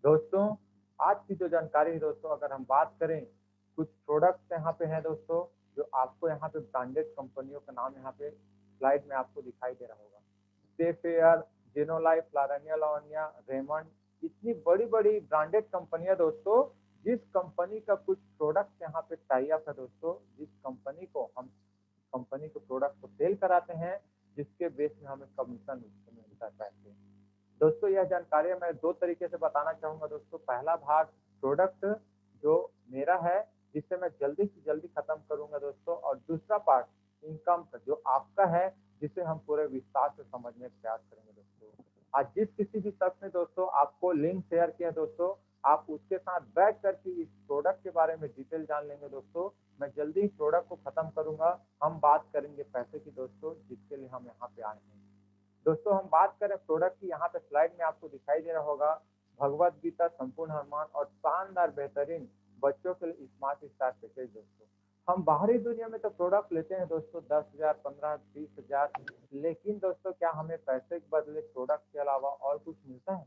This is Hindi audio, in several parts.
दोस्तों, आज की जो जानकारी है दोस्तों, अगर हम बात करें, कुछ प्रोडक्ट्स यहाँ पे हैं दोस्तों, जो आपको यहाँ पे ब्रांडेड कंपनियों का नाम यहाँ पे स्लाइड में आपको दिखाई दे रहा होगा। सेफेयर, जेनोलाइफ, लारानिया लावनिया, रेमंड, इतनी बड़ी-बड़ी ब्रांडेड कंपनियाँ दोस्तों, जिस कंपनी का कुछ प्रोडक्ट यहाँ पे टाई अप है दोस्तों, जिस कंपनी को हम कंपनी के प्रोडक्ट को सेल कराते हैं, जिसके बेस में हमें कमीशन उससे मिलता है पैसे। दोस्तों यह जानकारी मैं 2 तरीके से बताना चाहूँगा दोस्तों। पहला भाग प्रोडक्ट जो मेरा है, जिसे मैं जल्दी से जल्दी खत्म करूँगा दोस्तों, और दूसरा पार्ट इनकम का जो आपका है, जिसे हम पूरे विस्तार से समझने का प्रयास करेंगे दोस्तों। आज जिस किसी भी शख्स ने दोस्तों आपको लिंक शेयर किया दोस्तों, आप उसके साथ बैठ कर के इस प्रोडक्ट के बारे में डिटेल जान लेंगे दोस्तों। मैं जल्दी ही प्रोडक्ट को खत्म करूँगा। हम बात करेंगे पैसे की दोस्तों, जिसके लिए हम यहाँ पे आए हैं। दोस्तों हम बात करें प्रोडक्ट की, यहाँ पे स्लाइड में आपको दिखाई दे रहा होगा, भगवत गीता, संपूर्ण हनुमान और शानदार बेहतरीन बच्चों के लिए स्मार्ट स्टार पैकेज दोस्तों। हम बाहरी दुनिया में तो प्रोडक्ट लेते हैं दोस्तों 10,000, 15, 20,000, लेकिन दोस्तों क्या हमें पैसे के बदले प्रोडक्ट के अलावा और कुछ मिलता है?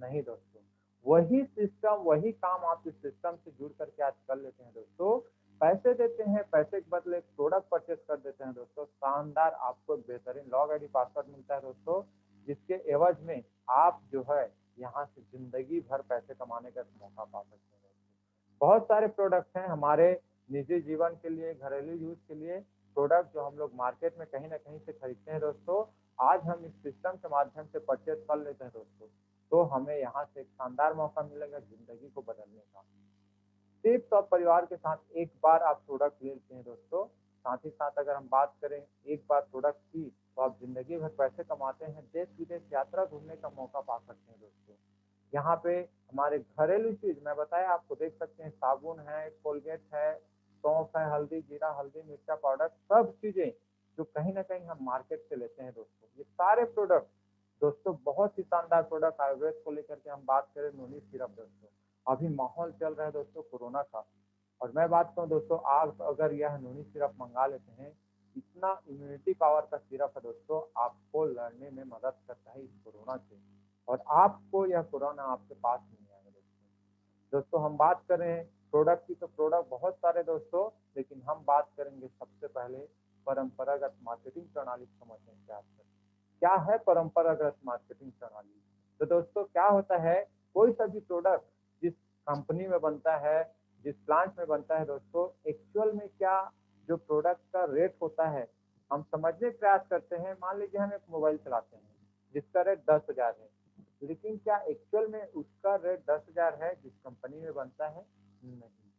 नहीं दोस्तों। वही सिस्टम, वही काम आप इस सिस्टम से जुड़ करके आज कर लेते हैं दोस्तों। पैसे देते हैं, पैसे के बदले प्रोडक्ट परचेज कर देते हैं दोस्तों। शानदार आपको बेहतरीन लॉग आईडी पासवर्ड मिलता है दोस्तों, जिसके एवज में आप जो है यहाँ से ज़िंदगी भर पैसे कमाने का मौका पा सकते हैं दोस्तों। बहुत सारे प्रोडक्ट्स हैं हमारे निजी जीवन के लिए, घरेलू यूज़ के लिए, प्रोडक्ट जो हम लोग मार्केट में कहीं न कहीं से खरीदते हैं दोस्तों। आज हम इस सिस्टम के माध्यम से परचेज कर लेते हैं दोस्तों, तो हमें यहाँ से एक शानदार मौका मिलेगा ज़िंदगी को बदलने का। सिर्फ और परिवार के साथ एक बार आप प्रोडक्ट ले लेते हैं दोस्तों। साथ ही साथ अगर हम बात करें एक बार प्रोडक्ट की, तो आप ज़िंदगी भर पैसे कमाते हैं, देश-विदेश यात्रा घूमने का मौका पा सकते हैं दोस्तों। यहाँ पे हमारे घरेलू चीज़ मैं बताया आपको, देख सकते हैं साबुन है, कोलगेट है, सौंफ है, हल्दी, जीरा, हल्दी, मिर्चा पाउडर, सब चीज़ें जो कहीं न कहीं हम मार्केट से लेते हैं दोस्तों। ये सारे प्रोडक्ट दोस्तों बहुत ही शानदार प्रोडक्ट, आयुर्वेद को लेकर के हम बात करें, नोनी सिरप दोस्तों। अभी माहौल चल रहा है दोस्तों कोरोना का, और मैं बात करूँ दोस्तों, आप अगर यह नोनी सिरप मंगा लेते हैं, इतना इम्यूनिटी पावर का सिरप है दोस्तों, आपको लड़ने में मदद करता है इस कोरोना से, और आपको यह कोरोना आपके पास नहीं आएगा दोस्तों। दोस्तों हम बात करें प्रोडक्ट की, तो प्रोडक्ट बहुत सारे दोस्तों, लेकिन हम बात करेंगे सबसे पहले परंपरागत मार्केटिंग प्रणाली समझने के प्रयास करें। क्या है परंपरागत मार्केटिंग प्रणाली? तो दोस्तों क्या होता है, कोई सा भी प्रोडक्ट जिस कंपनी में बनता है, जिस प्लांट में बनता है दोस्तों, एक्चुअल में क्या जो प्रोडक्ट का रेट होता है, हम समझने का प्रयास करते हैं। मान लीजिए हम एक मोबाइल चलाते हैं, जिसका रेट 10,000 है, लेकिन क्या एक्चुअल में उसका रेट 10,000 है जिस कंपनी में बनता है? नहीं।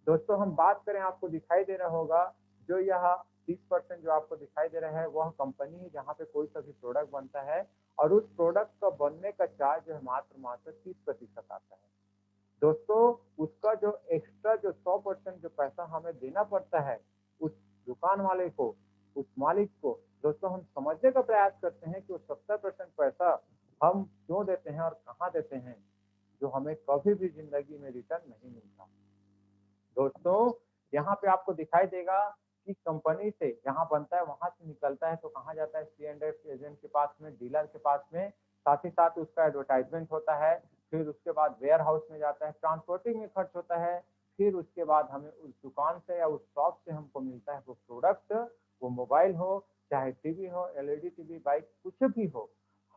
दोस्तों हम बात करें, आपको दिखाई दे रहा होगा, जो यह 30% जो आपको दिखाई दे रहा है, वह कंपनी है जहाँ पे कोई सा भी प्रोडक्ट बनता है, और उस प्रोडक्ट का बनने का चार्ज जो है मात्र 30% आता है। दोस्तों उसका जो एक्स्ट्रा जो 100% जो पैसा हमें देना पड़ता है उस दुकान वाले को, उस मालिक को, दोस्तों हम समझने का प्रयास करते हैं कि वो 70% पैसा हम क्यों देते हैं और कहाँ देते हैं, जो हमें कभी भी ज़िंदगी में रिटर्न नहीं मिलता। दोस्तों यहाँ पे आपको दिखाई देगा कि कंपनी से जहाँ बनता है वहाँ से निकलता है तो कहाँ जाता है? सी&एफ एजेंट के पास में, डीलर के पास में, साथ ही साथ उसका एडवर्टाइजमेंट होता है, फिर उसके बाद वेयर हाउस में जाता है, ट्रांसपोर्टिंग में खर्च होता है, फिर उसके बाद हमें उस दुकान से या उस शॉप से हमको मिलता है वो प्रोडक्ट, वो मोबाइल हो, चाहे टीवी हो, एलईडी टीवी, बाइक, कुछ भी हो,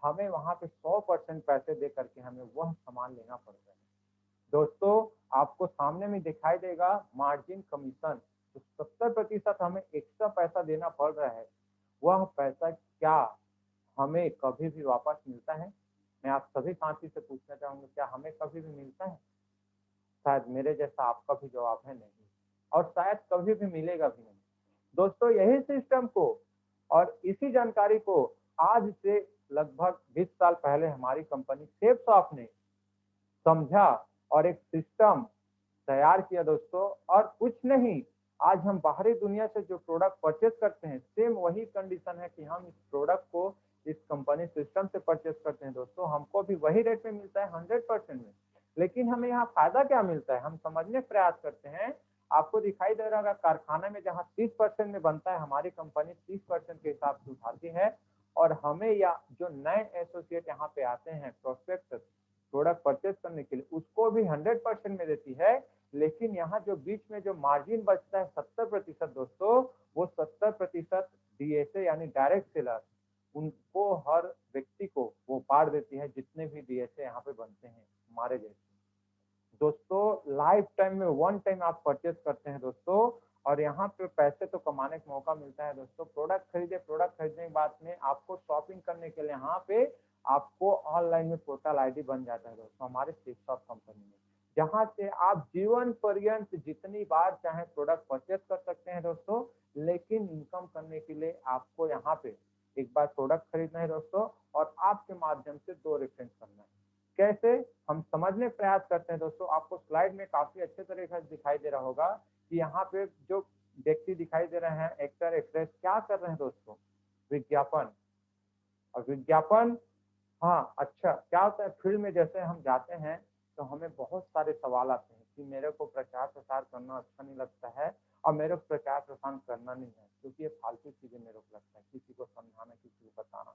हमें वहाँ पे 100% पैसे दे करके हमें वह सामान लेना पड़ता है। दोस्तों आपको सामने में दिखाई देगा मार्जिन कमीशन, तो 70% हमें एक्स्ट्रा पैसा देना पड़ रहा है, वह पैसा क्या हमें कभी भी वापस मिलता है? मैं आप सभी साथी से पूछना चाहूँगा, क्या हमें कभी भी मिलता है? शायद मेरे जैसा आपका भी जवाब है नहीं, और शायद कभी भी मिलेगा भी नहीं। दोस्तों यही सिस्टम को और इसी जानकारी को आज से लगभग 20 साल पहले हमारी कंपनी सेफसॉफ्ट ने समझा और एक सिस्टम तैयार किया दोस्तों, और कुछ नहीं, आज हम बाहरी दुनिया से जो प्रोडक्ट परचेज करते हैं, सेम वही कंडीशन है कि हम इस प्रोडक्ट को इस कंपनी सिस्टम से परचेज करते हैं दोस्तों, हमको भी वही रेट में मिलता है 100% में। लेकिन हमें यहाँ फायदा क्या मिलता है, हम समझने का प्रयास करते हैं। आपको दिखाई दे रहा होगा कारखाना में जहाँ 30% में बनता है, हमारी कंपनी 30% के हिसाब से उठाती है, और हमें या जो नए एसोसिएट यहाँ पे आते हैं, प्रोस्पेक्ट प्रोडक्ट परचेज करने के लिए, उसको भी 100% में देती है। लेकिन यहाँ जो बीच में जो मार्जिन बचता है 70% दोस्तों, वो 70% डीएसए यानी डायरेक्ट सेलर उनको, हर व्यक्ति को वो बांट देती है, जितने भी डीएसए यहाँ पे बनते हैं हमारे जैसे। दोस्तों लाइफ टाइम में वन टाइम आप परचेज करते हैं दोस्तों, और यहाँ पे पैसे तो कमाने का मौका मिलता है दोस्तों। प्रोडक्ट खरीदने के बाद में आपको शॉपिंग करने के लिए यहाँ पे आपको ऑनलाइन में पोर्टल आईडी बन जाता है दोस्तों हमारे फ्लिपकार्ट कंपनी में, जहाँ से आप जीवन पर्यंत जितनी बार चाहे प्रोडक्ट परचेज कर सकते हैं दोस्तों। लेकिन इनकम करने के लिए आपको यहाँ पे एक बार प्रोडक्ट खरीदना है दोस्तों, और आपके माध्यम से 2 रेफरेंस करना है। कैसे, हम समझने प्रयास करते हैं दोस्तों। आपको स्लाइड में काफी अच्छे तरीके से दिखाई दे रहा होगा कि यहाँ पे जो व्यक्ति दिखाई दे रहे हैं, एक्टर एक्ट्रेस, क्या कर रहे हैं दोस्तों, विज्ञापन। और विज्ञापन, हाँ अच्छा, क्या होता है फील्ड में जैसे हम जाते हैं तो हमें बहुत सारे सवाल आते हैं कि मेरे को प्रचार प्रसार करना अच्छा नहीं लगता है, और मेरे को प्रचार प्रसार करना नहीं है, क्योंकि ये फालतू चीजें मेरे को लगता है, किसी को समझाना, किसी को बताना।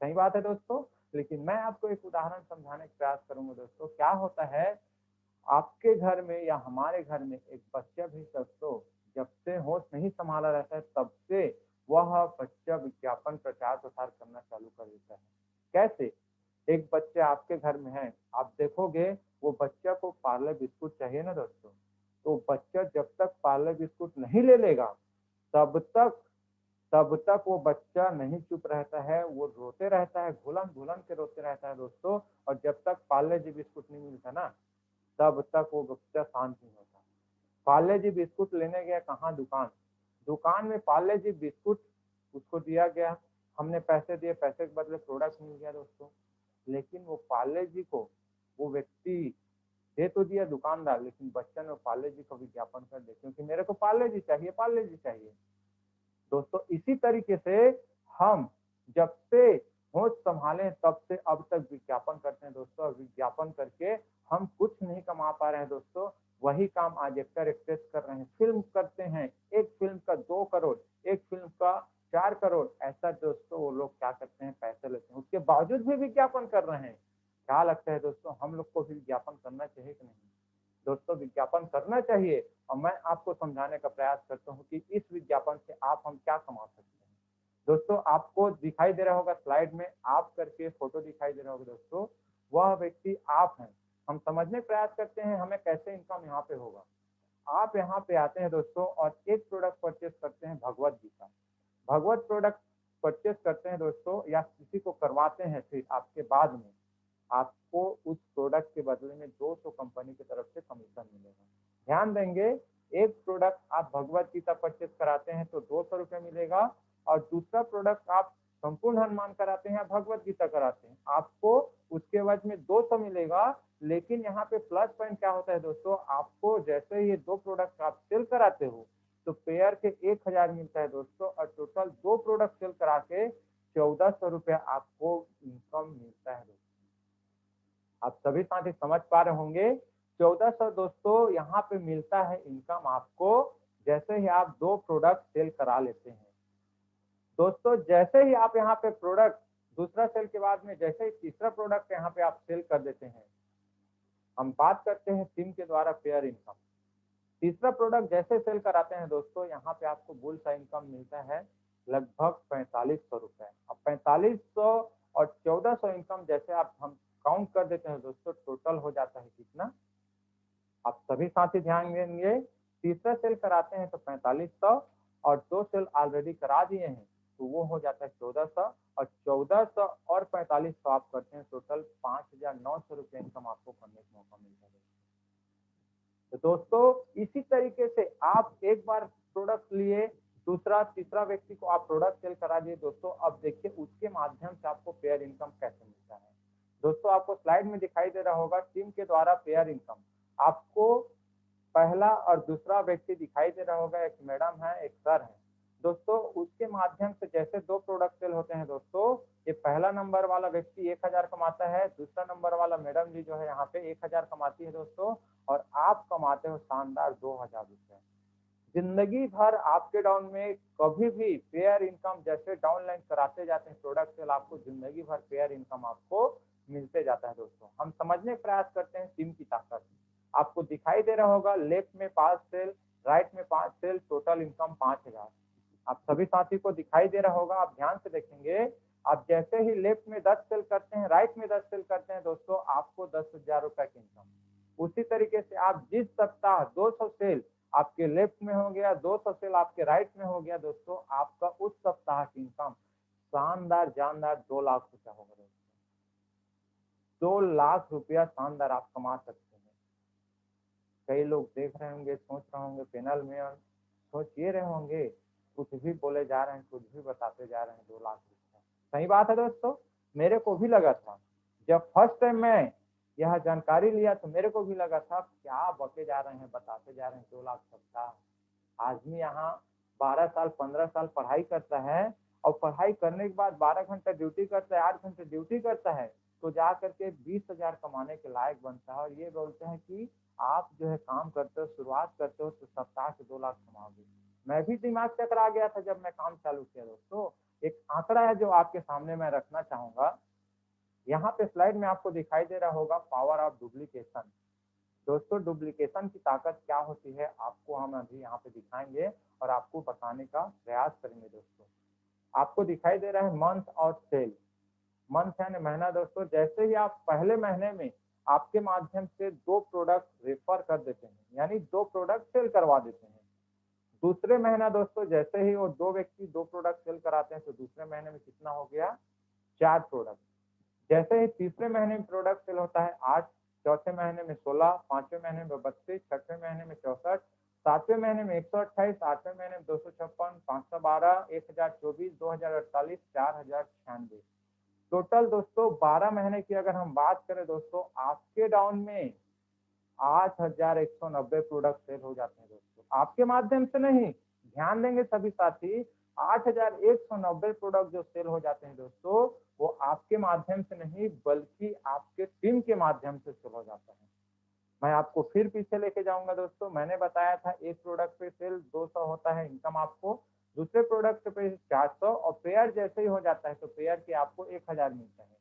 सही बात है दोस्तों। लेकिन मैं आपको एक उदाहरण समझाने का प्रयास करूंगा दोस्तों। क्या होता है, आपके घर में या हमारे घर में एक बच्चा भी दोस्तों जब से होश नहीं संभाला रहता है, तब से वह बच्चा विज्ञापन प्रचार प्रसार करना चालू कर देता है। कैसे, एक बच्चा आपके घर में है, आप देखोगे वो बच्चा को पार्ले बिस्कुट चाहिए ना दोस्तों, तो बच्चा जब तक पार्ले बिस्कुट नहीं ले लेगा तब तक तब तक वो बच्चा नहीं चुप रहता है, वो रोते रहता है, घुलन घुलन के रोते रहता है दोस्तों। और जब तक पार्ले जी बिस्कुट नहीं मिलता ना, तब तक वो बच्चा शांत नहीं होता। पार्ले जी बिस्कुट लेने गया कहाँ, दुकान। दुकान में पार्ले जी बिस्कुट उसको दिया गया, हमने पैसे दिए, पैसे के बदले प्रोडक्ट मिल गया दोस्तों। लेकिन वो पार्ले जी को वो व्यक्ति दे तो दिया दुकानदार, लेकिन बच्चा ने पार्ले जी का विज्ञापन कर दिया, क्योंकि मेरे को पार्ले जी चाहिए, पार्ले जी चाहिए। दोस्तों इसी तरीके से हम जब से होश संभाले तब से अब तक विज्ञापन करते हैं दोस्तों, और विज्ञापन करके हम कुछ नहीं कमा पा रहे हैं दोस्तों। वही काम आज एक्टर एक्ट्रेस कर रहे हैं, फिल्म करते हैं, एक फिल्म का 2 करोड़, एक फिल्म का 4 करोड़, ऐसा दोस्तों वो लोग क्या करते हैं, पैसे लेते हैं, उसके बावजूद भी विज्ञापन कर रहे हैं। क्या लगता है दोस्तों, हम लोग को भी विज्ञापन करना चाहिए कि नहीं? दोस्तों विज्ञापन करना चाहिए, और मैं आपको समझाने का प्रयास करता हूँ कि इस विज्ञापन से आप हम क्या कमा सकते हैं। दोस्तों आपको दिखाई दे रहा होगा स्लाइड में, आप करके फोटो दिखाई दे रहा होगा दोस्तों, वह व्यक्ति आप हैं। हम समझने का प्रयास करते हैं हमें कैसे इनकम यहाँ पे होगा। आप यहाँ पे आते हैं दोस्तों और एक प्रोडक्ट परचेज करते हैं, भगवत गीता। भगवत प्रोडक्ट परचेज करते हैं दोस्तों, या किसी को करवाते हैं, फिर आपके बाद में आपको उस प्रोडक्ट के बदले में 200 कंपनी की तरफ से कमीशन मिलेगा। ध्यान देंगे, एक प्रोडक्ट आप भगवत गीता परचेज कराते हैं तो 200 रुपये मिलेगा, और दूसरा प्रोडक्ट आप संपूर्ण हनुमान कराते हैं या भगवत गीता कराते हैं, आपको उसके एवज में 200 मिलेगा। लेकिन यहाँ पे प्लस पॉइंट क्या होता है दोस्तों, आपको जैसे ये 2 प्रोडक्ट आप सेल कराते हो तो पेयर के 1000 मिलता है दोस्तों, और टोटल 2 प्रोडक्ट सेल करा के 1400 रुपया आपको इनकम मिलता है दोस्तों। आप सभी साथी समझ पा रहे होंगे, 1400 दोस्तों यहाँ पे मिलता है इनकम आपको, जैसे ही आप 2 प्रोडक्ट सेल करा लेते हैं। दोस्तों जैसे ही आप यहाँ पे प्रोडक्ट दूसरा सेल के बाद में जैसे ही तीसरा प्रोडक्ट यहाँ पे आप सेल कर देते हैं, हम बात करते हैं टीम के द्वारा पेयर इनकम। तीसरा प्रोडक्ट जैसे सेल कराते हैं दोस्तों, यहाँ पे आपको बुल सा इनकम मिलता है लगभग 4500 रुपए। अब 4500 और 1400 इनकम जैसे आप हम काउंट कर देते हैं दोस्तों, टोटल हो जाता है कितना, आप सभी साथी ध्यान देंगे। तीसरा सेल कराते हैं तो 4500, और 2 सेल ऑलरेडी करा दिए हैं तो वो हो जाता है 1400, और 1400 और 4500 आप करते हैं टोटल 5900 रुपये इनकम आपको करने का मौका मिलता है। तो दोस्तों इसी तरीके से आप एक बार प्रोडक्ट लिए, दूसरा तीसरा व्यक्ति को आप प्रोडक्ट सेल करा दिए दोस्तों। अब देखिए उसके माध्यम से आपको पेयर इनकम कैसे मिलता है। दोस्तों आपको स्लाइड में दिखाई दे रहा होगा टीम के द्वारा पेयर इनकम, आपको पहला और दूसरा व्यक्ति दिखाई दे रहा होगा, एक मैडम है, एक सर है दोस्तों। उसके माध्यम से जैसे 2 प्रोडक्ट सेल होते हैं दोस्तों, ये पहला नंबर वाला व्यक्ति 1000 कमाता है, दूसरा नंबर वाला मैडम जी जो है यहाँ पे 1000 कमाती है दोस्तों, और आप कमाते हो शानदार 2000 रुपए। जिंदगी भर आपके डाउन में कभी भी पेयर इनकम जैसे डाउनलाइन कराते जाते हैं प्रोडक्ट सेल, आपको जिंदगी भर पेयर इनकम आपको मिलते जाता है दोस्तों। हम समझने का प्रयास करते हैं टीम की ताकत। आपको दिखाई दे रहा होगा लेफ्ट में 5 सेल, राइट में 5 सेल, टोटल इनकम 5000। आप सभी साथी को दिखाई दे रहा होगा, आप ध्यान से देखेंगे। आप जैसे ही लेफ्ट में 10 सेल करते हैं, राइट में 10 सेल करते हैं दोस्तों, आपको 10,000 रुपए की इनकम। उसी तरीके से आप जिस सप्ताह 200 सेल आपके लेफ्ट में हो गया, 200 सेल आपके राइट में हो गया दोस्तों, आपका उस सप्ताह की इनकम शानदार जानदार 2 लाख रुपया होगा दोस्तों। 2 लाख रुपया शानदार आप कमा सकते हैं। कई लोग देख रहे होंगे, सोच रहे होंगे पैनल में, और सोच ये रहे होंगे कुछ भी बोले जा रहे हैं, कुछ भी बताते जा रहे हैं, 2 लाख रुपया। सही बात है दोस्तों, मेरे को भी लगा था जब फर्स्ट टाइम मैं यह जानकारी लिया तो मेरे को भी लगा था क्या बके जा रहे हैं, बताते जा रहे हैं 2 लाख सप्ताह। आदमी यहाँ 12 साल 15 साल पढ़ाई करता है, और पढ़ाई करने के बाद 12 घंटा ड्यूटी करता है, 8 घंटे ड्यूटी करता है, तो जा करके 20,000 कमाने के लायक बनता है। और ये बोलते हैं कि आप जो है काम करते हो, शुरुआत करते हो तो सप्ताह के 2 लाख कमाओगे। मैं भी दिमाग चकरा गया था जब मैं काम चालू किया दोस्तों। एक आंकड़ा है जो आपके सामने मैं रखना चाहूंगा। यहाँ पे स्लाइड में आपको दिखाई दे रहा होगा पावर ऑफ डुप्लीकेशन। दोस्तों डुप्लीकेशन की ताकत क्या होती है आपको हम अभी यहाँ पे दिखाएंगे और आपको बताने का प्रयास करेंगे दोस्तों। आपको दिखाई दे रहा है मंथ और सेल। मंथ यानी महीना दोस्तों। जैसे ही आप पहले महीने में आपके माध्यम से 2 प्रोडक्ट रेफर कर देते हैं, यानी 2 प्रोडक्ट सेल करवा देते हैं, दूसरे महीना दोस्तों जैसे ही वो 2 व्यक्ति 2 प्रोडक्ट सेल कराते हैं तो दूसरे महीने में कितना हो गया, 4 प्रोडक्ट। जैसे ही तीसरे महीने में प्रोडक्ट सेल होता है 8, चौथे महीने में 16, पांचवें महीने में 32, छठवें महीने में 64, सातवें महीने में 128, आठवें महीने में 256, 512, 1024, 2048, 4096। टोटल दोस्तों 12 महीने की अगर हम बात करें दोस्तों, आपके डाउन में 8,190 प्रोडक्ट सेल हो जाते हैं दोस्तों, आपके माध्यम से नहीं। ध्यान देंगे सभी साथी, 8,190 प्रोडक्ट जो सेल हो जाते हैं दोस्तों, वो आपके माध्यम से नहीं बल्कि आपके टीम के माध्यम से सेल हो जाता है। मैं आपको फिर पीछे लेके जाऊंगा दोस्तों। मैंने बताया था एक प्रोडक्ट पे सेल 200 होता है इनकम आपको, दूसरे प्रोडक्ट पे 400, और पेयर जैसे ही हो जाता है तो पेयर के आपको 1,000 मिलता है।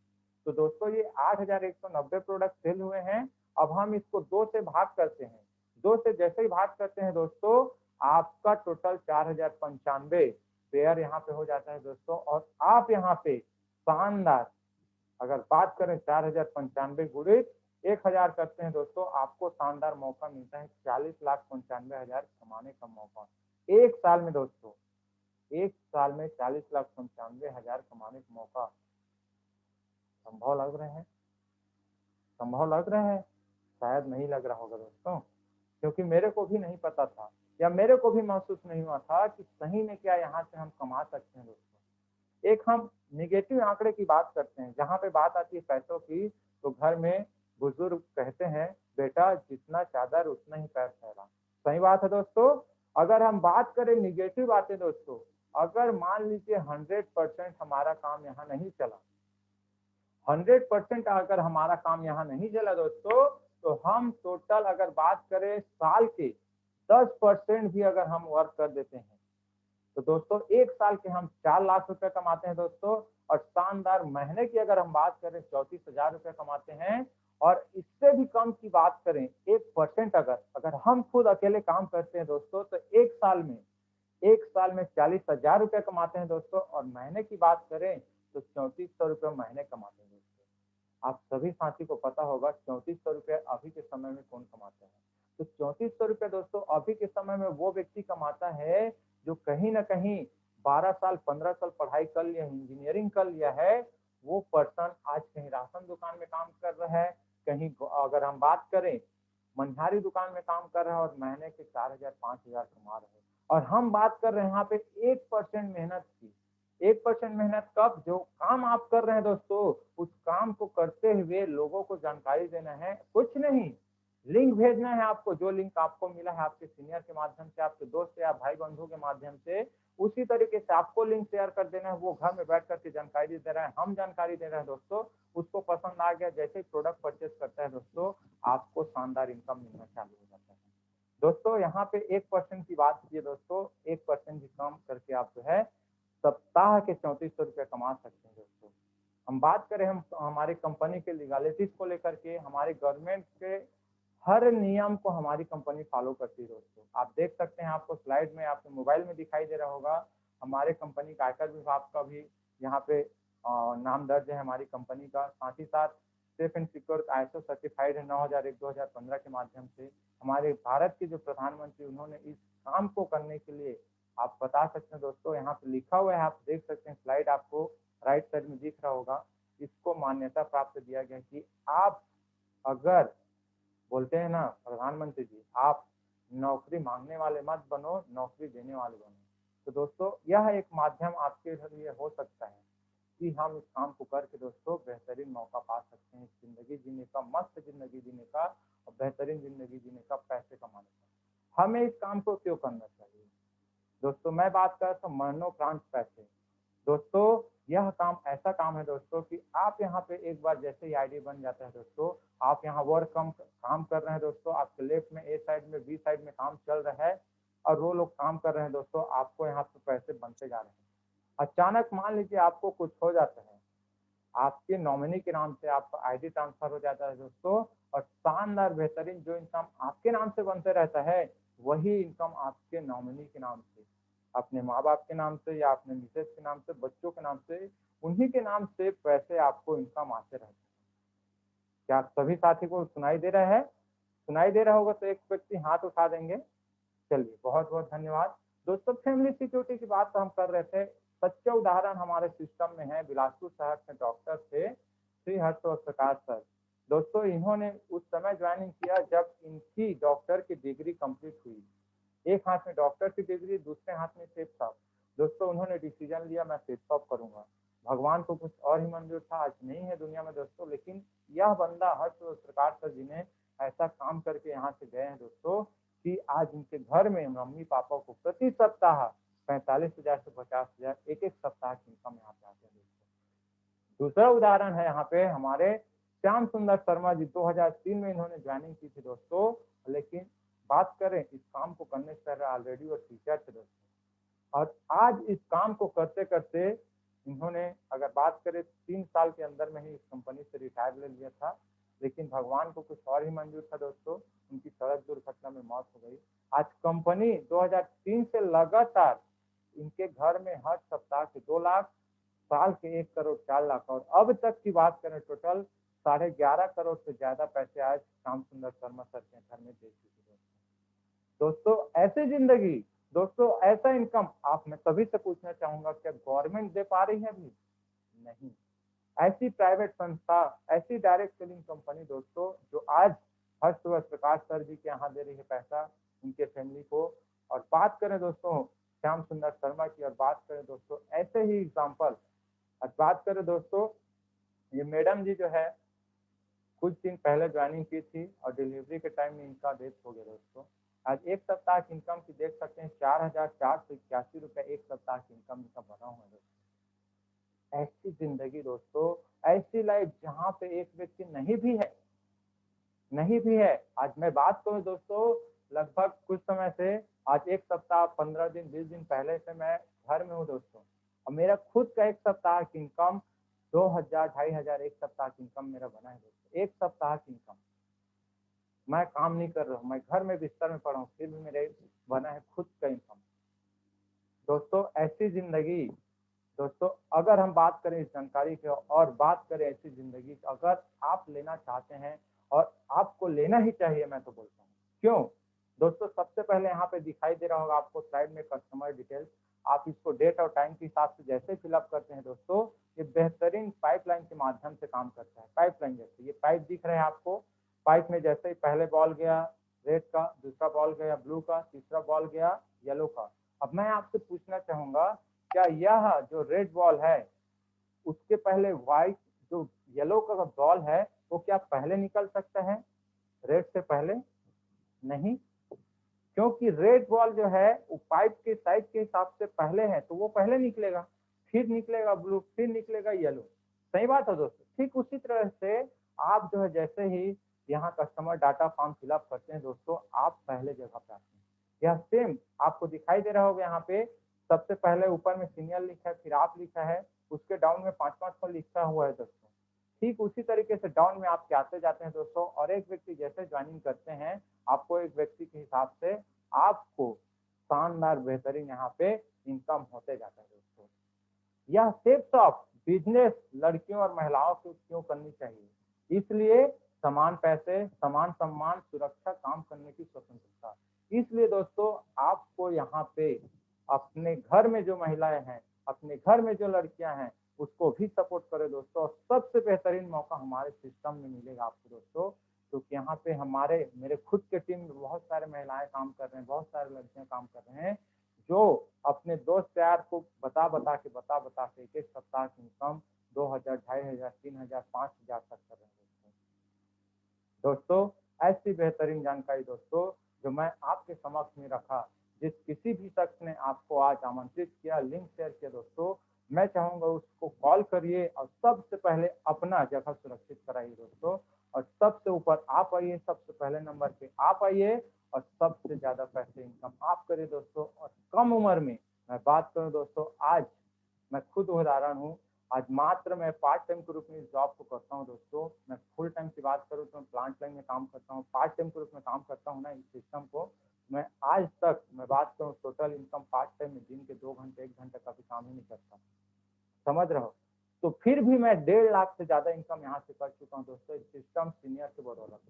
तो दोस्तों ये 8,190 प्रोडक्ट सेल हुए हैं। अब हम इसको 2 से भाग करते हैं। 2 से जैसे ही भाग करते हैं दोस्तों, आपका टोटल 4,095 पेयर यहाँ पे हो जाता है दोस्तों। और आप यहाँ पे शानदार अगर बात करें 4,095 गुणित 1,000 करते हैं दोस्तों, आपको शानदार मौका मिलता है 40,95,000 कमाने का मौका एक साल में दोस्तों। एक साल में 40,95,000 कमाने का मौका संभव लग रहे हैं? संभव लग रहे हैं? शायद नहीं लग रहा होगा दोस्तों, क्योंकि मेरे को भी नहीं पता था, या मेरे को भी महसूस नहीं हुआ था कि सही में क्या यहाँ से हम कमा सकते हैं दोस्तों। एक हम निगेटिव आंकड़े की बात करते हैं, जहाँ पे बात आती है पैसों की, तो घर में बुजुर्ग कहते हैं बेटा जितना चादर उतना ही पैर फैला। सही बात है दोस्तों। अगर हम बात करें निगेटिव बातें दोस्तों, अगर मान लीजिए 100% हमारा काम यहाँ नहीं चला, 100% अगर हमारा काम यहाँ नहीं चला दोस्तों, तो हम टोटल अगर बात करें साल के 10% भी अगर हम वर्क कर देते हैं तो दोस्तों एक साल के हम 4 लाख रुपए कमाते हैं दोस्तों। और शानदार महीने की अगर हम बात करें 34,000 रुपए कमाते हैं। और इससे भी कम की बात करें 1% अगर हम खुद अकेले काम करते हैं दोस्तों, तो एक साल में 40,000 रुपए कमाते हैं दोस्तों। और महीने की बात करें तो 3400 रुपये महीने कमाते हैं दोस्तों। आप सभी साथी को पता होगा 3400 रुपये अभी के समय में कौन कमाते हैं। तो 3400 रुपये दोस्तों अभी के समय में वो व्यक्ति कमाता है जो कहीं ना कहीं 12 साल 15 साल पढ़ाई कर लिया, इंजीनियरिंग कर लिया है। वो पर्सन आज कहीं राशन दुकान में काम कर रहा है, कहीं अगर हम बात करें मनिहारी दुकान में काम कर रहा है और महीने के 4,000 5,000 कमा रहे हैं। और हम बात कर रहे हैं यहाँ पे 1% मेहनत की। 1% मेहनत कब, जो काम आप कर रहे हैं दोस्तों, उस काम को करते हुए लोगों को जानकारी देना है, कुछ नहीं, लिंक भेजना है आपको। जो लिंक आपको मिला है आपके सीनियर के माध्यम से, आपके दोस्त या भाई बंधु के माध्यम से, उसी तरीके से आपको लिंक शेयर कर देना है। वो घर में बैठ करके जानकारी दे रहा है, हम जानकारी दे रहे हैं दोस्तों। उसको पसंद आ गया, जैसे ही प्रोडक्ट परचेज करता है दोस्तों, आपको शानदार इनकम मिलना चालू हो जाता है दोस्तों। यहाँ पे 1% की बात की दोस्तों, 1% भी कम करके आप जो है सप्ताह के 3400 रुपये कमा सकते हैं दोस्तों। हम बात करें हम हमारी कंपनी के लीगलिटीज को लेकर के, हमारे गवर्नमेंट के हर नियम को हमारी कंपनी फॉलो करती है दोस्तों। आप देख सकते हैं, आपको स्लाइड में आपके मोबाइल में दिखाई दे रहा होगा, हमारे कंपनी का आयकर विभाग का भी यहाँ पे नाम दर्ज है हमारी कंपनी का। साथ ही साथ safe and secure ISO certified है 9001-2015 के माध्यम से। हमारे भारत के जो प्रधानमंत्री उन्होंने इस काम को करने के लिए, आप बता सकते हैं दोस्तों, यहाँ पे लिखा हुआ है, आप देख सकते हैं स्लाइड आपको राइट साइड में दिख रहा होगा, इसको मान्यता प्राप्त दिया गया कि आप अगर बोलते हैं ना प्रधानमंत्री जी, आप नौकरी मांगने वाले मत बनो, नौकरी देने वाले बनो। तो दोस्तों यह एक माध्यम आपके लिए हो सकता है कि हम इस काम को करके दोस्तों बेहतरीन मौका पा सकते हैं जिंदगी जीने का, मस्त जिंदगी जीने का और बेहतरीन जिंदगी जीने का, पैसे कमाने का। हमें इस काम को क्यों करना चाहिए दोस्तों? मैं बात कर रहा हूँ मरणोपरांत पैसे। दोस्तों यह काम ऐसा काम है दोस्तों कि आप यहाँ पे एक बार जैसे ही आईडी बन जाता है दोस्तों, आप यहाँ वर्क काम कर रहे हैं दोस्तों, आपके लेफ्ट में ए साइड में बी साइड में काम चल रहा है और वो लोग काम कर रहे हैं दोस्तों, आपको यहाँ पे पैसे बनते जा रहे हैं। अचानक मान लीजिए आपको कुछ हो जाता है, आपके नॉमिनी के नाम से आपका आईडी ट्रांसफर हो जाता है दोस्तों, और शानदार बेहतरीन जो इनकम आपके नाम से बनते रहता है, वही इनकम आपके नॉमिनी के नाम से, अपने माँ बाप के नाम से या अपने मिसेज के नाम से, बच्चों के नाम से, उन्हीं के नाम से पैसे आपको इनकम आते रहते हैं। क्या आप सभी साथी को सुनाई दे रहा है? सुनाई दे रहा होगा तो एक व्यक्ति हाथ उठा देंगे। चलिए, बहुत बहुत धन्यवाद दोस्तों। फैमिली सिक्योरिटी की बात तो हम कर रहे थे। सच्चा उदाहरण हमारे सिस्टम में है, बिलासपुर शहर के डॉक्टर थे श्री हर्षवर्धन प्रकाश सर। दोस्तों इन्होंने उस समय ज्वाइनिंग किया जब इनकी डॉक्टर की डिग्री कंप्लीट हुई। एक हाथ में डॉक्टर की डिग्री, दूसरे हाथ में सेफ शॉप। दोस्तों उन्होंने डिसीजन लिया मैं सेफ शॉप करूंगा। भगवान को कुछ और ही मंजूर था, आज नहीं है दुनिया में दोस्तों, लेकिन यह बंदा हर्षवर्धन प्रकाश सर जी ने ऐसा काम करके यहाँ से गए हैं दोस्तों कि आज इनके घर में मम्मी पापा को प्रति सप्ताह 45,000 से 50,000 एक एक सप्ताह की इनकम यहाँ पे आते हैं दोस्तों। दूसरा उदाहरण है यहाँ पे हमारे श्याम सुंदर शर्मा जी, 2003 में इन्होंने ज्वाइनिंग की थी दोस्तों, लेकिन बात करें इस काम को करने से पहले ऑलरेडी वो टीचर थे दोस्तों, और आज इस काम को करते करते इन्होंने, अगर बात करें 3 साल के अंदर में ही इस कंपनी से रिटायर ले लिया था, लेकिन भगवान को कुछ और ही मंजूर था दोस्तों, उनकी सड़क दुर्घटना में मौत हो गई। आज कंपनी 2003 से लगातार इनके घर में हर सप्ताह के 2 लाख, साल के 1 करोड़ 4 लाख, और अब तक की बात करें टोटल 11.5 करोड़ से ज्यादा पैसे आज श्याम सुंदर शर्मा सर के घर में दे चुके हैं दोस्तों। ऐसी जिंदगी दोस्तों, ऐसा इनकम आप, मैं सभी से पूछना चाहूंगा, क्या गवर्नमेंट दे पा रही है अभी? नहीं। ऐसी प्राइवेट संस्था, ऐसी डायरेक्ट सेलिंग कंपनी दोस्तों, जो आज हर्षवर्धन प्रकाश सर जी के यहाँ दे रही है पैसा उनके फैमिली को। और बात करें दोस्तों श्याम सुंदर शर्मा की, और बात करें दोस्तों ऐसे ही एग्जाम्पल, और बात करें दोस्तों ये मैडम जी जो है कुछ दिन पहले ज्वाइनिंग की थी और डिलीवरी के टाइम में इनका डेथ हो गया दोस्तों। आज एक सप्ताह की इनकम की देख सकते हैं, 4,481 रुपए एक सप्ताह की इनकम इनका बना हुआ है दोस्तों। ऐसी जिंदगी दोस्तों, ऐसी लाइफ जहाँ पे एक व्यक्ति नहीं भी है, नहीं भी है। आज मैं बात करूँ दोस्तों, लगभग कुछ समय से, आज एक सप्ताह 15 दिन 20 दिन पहले से मैं घर में हूँ दोस्तों, और मेरा खुद का एक सप्ताह की इनकम 2,000 2,500 एक सप्ताह की इनकम मेरा बना है दोस्तों। एक सप्ताह की इनकम, मैं काम नहीं कर रहा हूँ, मैं घर में बिस्तर में पड़ा हूँ, फिर भी मेरे बना है खुद का इनकम दोस्तों। ऐसी जिंदगी दोस्तों, अगर हम बात करें इस जानकारी की और बात करें ऐसी जिंदगी, अगर आप लेना चाहते हैं, और आपको लेना ही चाहिए, मैं तो बोलता हूँ। क्यों दोस्तों? सबसे पहले यहाँ पे दिखाई दे रहा होगा आपको स्लाइड में कस्टमर डिटेल्स, आप इसको डेट और टाइम के हिसाब से जैसे फिलअप करते हैं दोस्तों, ये बेहतरीन पाइपलाइन के माध्यम से काम करता है। पाइपलाइन जैसे ये पाइप दिख रहा है आपको, पाइप में जैसे ही पहले बॉल गया रेड का, दूसरा बॉल गया ब्लू का, तीसरा बॉल गया येलो का। अब मैं आपसे पूछना चाहूंगा, क्या यह जो रेड बॉल है उसके पहले व्हाइट जो येलो का बॉल है वो क्या पहले निकल सकता है रेड से पहले? नहीं, क्योंकि रेड बॉल जो है वो पाइप के साइज के हिसाब से पहले है, तो वो पहले निकलेगा, फिर निकलेगा ब्लू, फिर निकलेगा येलो। सही बात है दोस्तों। ठीक उसी तरह से आप जो है जैसे ही यहाँ कस्टमर डाटा फॉर्म फिलअप करते हैं दोस्तों, आप पहले जगह पे आते हैं। यह सेम आपको दिखाई दे रहा होगा यहाँ पे, सबसे पहले ऊपर में सीनियर लिखा है, फिर आप लिखा है, उसके डाउन में 5-5 फल लिखा हुआ है दोस्तों। ठीक उसी तरीके से डाउन में आप आते जाते हैं दोस्तों, और एक व्यक्ति जैसे ज्वाइनिंग करते हैं, आपको एक व्यक्ति के हिसाब से आपको शानदार बेहतरीन यहाँ पे इनकम होते जाता है दोस्तों। यह टिप्स ऑफ बिजनेस लड़कियों और महिलाओं को क्यों करनी चाहिए, इसलिए समान पैसे, समान सम्मान, सुरक्षा, काम करने की स्वतंत्रता। इसलिए दोस्तों आपको यहाँ पे अपने घर में जो महिलाएं हैं, अपने घर में जो लड़कियां हैं, उसको भी सपोर्ट करें दोस्तों। और सबसे बेहतरीन मौका हमारे सिस्टम में मिलेगा आपको दोस्तों, क्योंकि यहाँ पे मेरे खुद के टीम में बहुत सारे महिलाएं काम कर रहे हैं, बहुत सारे लड़कियां काम कर रहे हैं, जो अपने दोस्त यार को बता बता के एक एक सप्ताह की इनकम 2,000, 2,500, 3,000, 5,000 तक कर रहे हैं दोस्तों। ऐसी बेहतरीन जानकारी दोस्तों जो मैं आपके समक्ष में रखा, जिस किसी भी शख्स ने आपको आज आमंत्रित किया, लिंक शेयर किया दोस्तों, मैं चाहूंगा उसको कॉल करिए और सबसे पहले अपना जगह सुरक्षित कराइए दोस्तों। और सबसे ऊपर आप आइए, सबसे पहले नंबर पे आप आइए और सबसे ज्यादा पैसे इनकम आप करिए दोस्तों। और कम उम्र में मैं बात करूं दोस्तों, आज मैं खुद उदाहरण हूँ। आज मात्र मैं पार्ट टाइम के रूप में इस जॉब को करता हूँ दोस्तों। मैं फुल टाइम की बात करूँ तो मैं प्लांट लाइन में काम करता हूँ, पार्ट टाइम के रूप में काम करता हूँ ना इस सिस्टम को। मैं आज तक मैं बात करूँ टोटल इनकम पार्ट टाइम में दिन के 2 घंटे 1 घंटे का भी काम ही नहीं करता, समझ रहे हो। तो फिर भी मैं 1.5 लाख से ज्यादा इनकम यहाँ से कर चुका हूँ दोस्तों, इस सिस्टम सीनियर के बदौलत।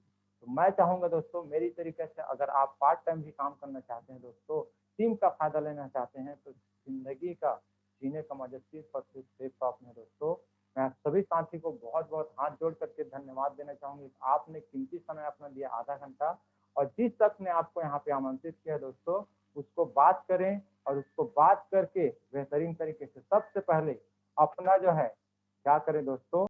तो मैं चाहूंगा दोस्तों, मेरी तरीके से अगर आप पार्ट टाइम भी काम करना चाहते हैं दोस्तों, टीम का फायदा लेना चाहते हैं, तो जिंदगी का जीने का मजा सिर्फ और सिर्फ सेफ शॉप में दोस्तों। मैं सभी साथी को बहुत बहुत हाथ जोड़ करके धन्यवाद देना चाहूंगी। आपने कीमती समय अपना दिया आधा घंटा, और जिस शख्स ने आपको यहाँ पे आमंत्रित किया दोस्तों, उसको बात करें और उसको बात करके बेहतरीन तरीके से सबसे पहले अपना जो है क्या करें दोस्तों,